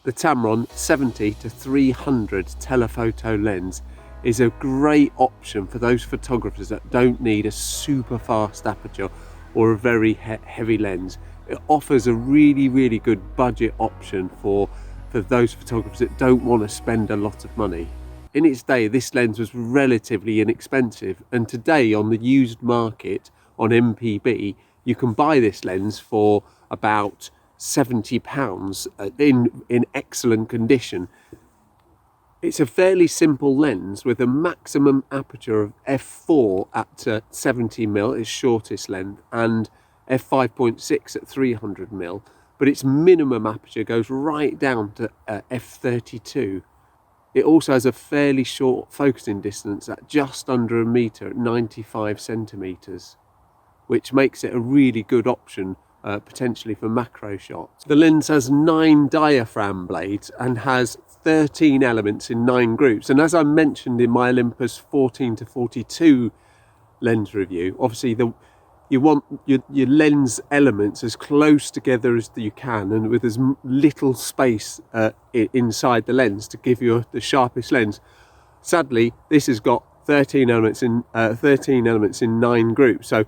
The Tamron 70 to 300 telephoto lens is a great option for those photographers that don't need a super fast aperture or a very heavy lens. It offers a really good budget option for those photographers that don't want to spend a lot of money. In its day, this lens was relatively inexpensive, and today on the used market on MPB, you can buy this lens for about £70 in excellent condition. It's a fairly simple lens with a maximum aperture of f4 at 70mm, its shortest length, and f5.6 at 300mm, but its minimum aperture goes right down to f32. It also has a fairly short focusing distance at just under a metre at 95 centimetres, which makes it a really good option potentially for macro shots. The lens has 9 diaphragm blades and has 13 elements in 9 groups, and as I mentioned in my Olympus 14 to 42 lens review, obviously you want your lens elements as close together as you can and with as little space inside the lens to give you the sharpest lens. Sadly, this has got 13 elements in 9 groups, so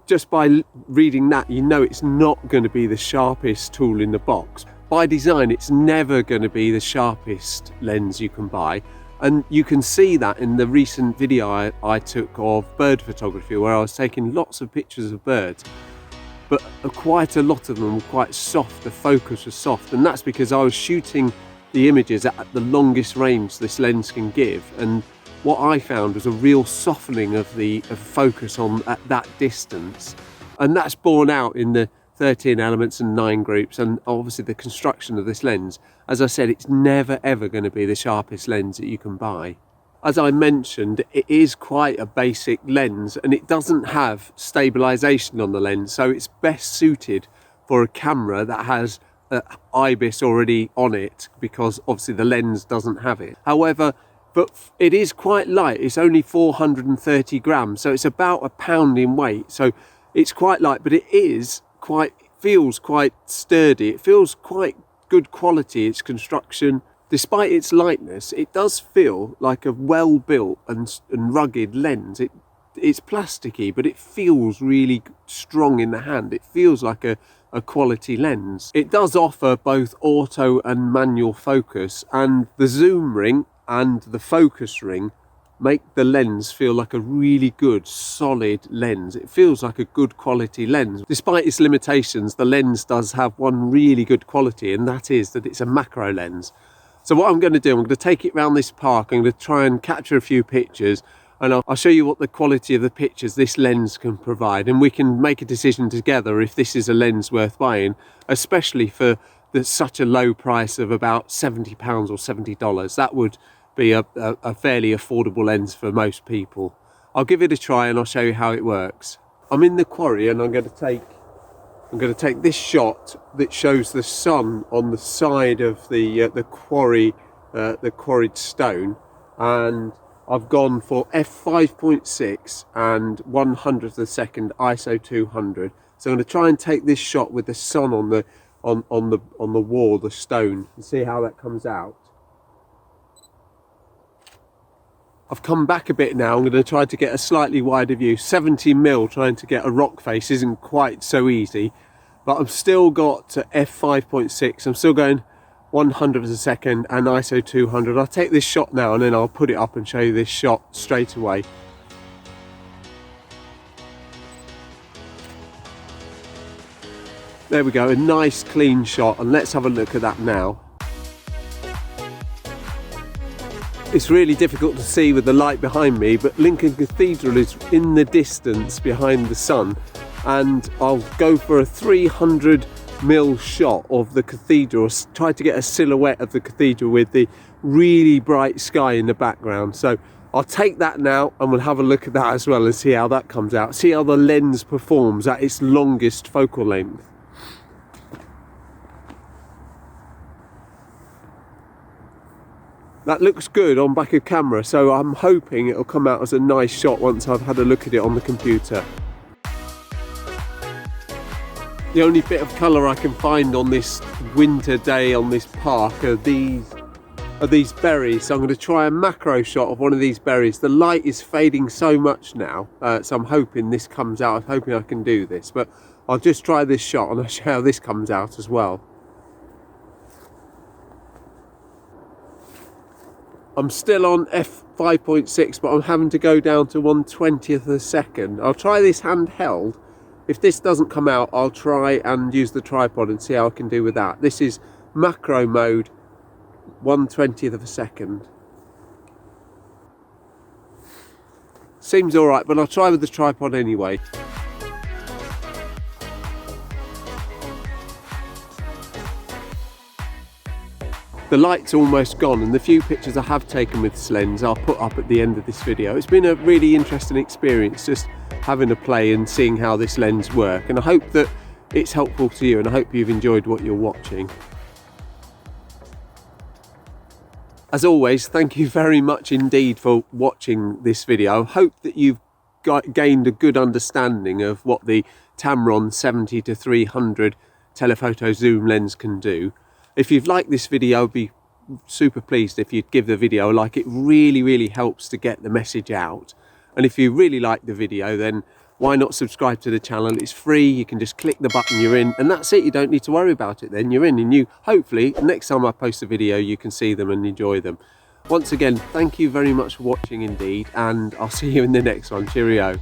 just by reading that, you know it's not going to be the sharpest tool in the box. By design, it's never going to be the sharpest lens you can buy, and you can see that in the recent video I took of bird photography, where I was taking lots of pictures of birds, but quite a lot of them were quite soft. The focus was soft, and that's because I was shooting the images at the longest range this lens can give, and what I found was a real softening of the focus at that distance, and that's borne out in the 13 elements and 9 groups, and obviously the construction of this lens. As I said, it's never ever going to be the sharpest lens that you can buy. As I mentioned, it is quite a basic lens, and it doesn't have stabilization on the lens, so it's best suited for a camera that has IBIS already on it, because obviously the lens doesn't have it. However, but it is quite light. It's only 430 grams, so it's about a pound in weight. So it's quite light, but it feels quite sturdy. It feels quite good quality, its construction. Despite its lightness, it does feel like a well-built and rugged lens. It's plasticky, but it feels really strong in the hand. It feels like a quality lens. It does offer both auto and manual focus, and the zoom ring and the focus ring make the lens feel like a really good solid lens. It feels like a good quality lens. Despite its limitations, the lens does have one really good quality, and that is that it's a macro lens. So what I'm going to do, I'm going to take it around this park. I'm going to try and capture a few pictures, and I'll show you what the quality of the pictures this lens can provide, and we can make a decision together if this is a lens worth buying, especially for such a low price of about £70 or $70. That would be a fairly affordable lens for most people. I'll give it a try and I'll show you how it works. I'm in the quarry, and I'm going to take this shot that shows the sun on the side of the quarried stone, and I've gone for f5.6 and 100th of a second ISO 200. So I'm going to try and take this shot with the sun on the wall, the stone, and see how that comes out. I've come back a bit now. I'm going to try to get a slightly wider view. 70mm trying to get a rock face isn't quite so easy, but I've still got f5.6. I'm still going 100th of a second and ISO 200. I'll take this shot now and then I'll put it up and show you this shot straight away. There we go, a nice clean shot, and let's have a look at that now. It's really difficult to see with the light behind me, but Lincoln Cathedral is in the distance behind the sun, and I'll go for a 300mm shot of the cathedral, try to get a silhouette of the cathedral with the really bright sky in the background. So I'll take that now and we'll have a look at that as well and see how that comes out, see how the lens performs at its longest focal length. That looks good on back of camera, so I'm hoping it'll come out as a nice shot once I've had a look at it on the computer. The only bit of colour I can find on this winter day on this park are these berries. So I'm going to try a macro shot of one of these berries. The light is fading so much now, so I'm hoping this comes out. I'm hoping I can do this, but I'll just try this shot and I'll show how this comes out as well. I'm still on f5.6, but I'm having to go down to 1/20th of a second. I'll try this handheld. If this doesn't come out, I'll try and use the tripod and see how I can do with that. This is macro mode, 1/20th of a second. Seems all right, but I'll try with the tripod anyway. The light's almost gone, and the few pictures I have taken with this lens I'll put up at the end of this video. It's been a really interesting experience just having a play and seeing how this lens works, and I hope that it's helpful to you, and I hope you've enjoyed what you're watching. As always, thank you very much indeed for watching this video. I hope that you've gained a good understanding of what the Tamron 70-300 telephoto zoom lens can do. If you've liked this video, I'd be super pleased if you'd give the video a like. It really helps to get the message out. And if you really like the video, then why not subscribe to the channel? It's free. You can just click the button, you're in, and that's it. You don't need to worry about it then. You're in, and you hopefully next time I post a video you can see them and enjoy them. Once again, thank you very much for watching indeed, and I'll see you in the next one. Cheerio.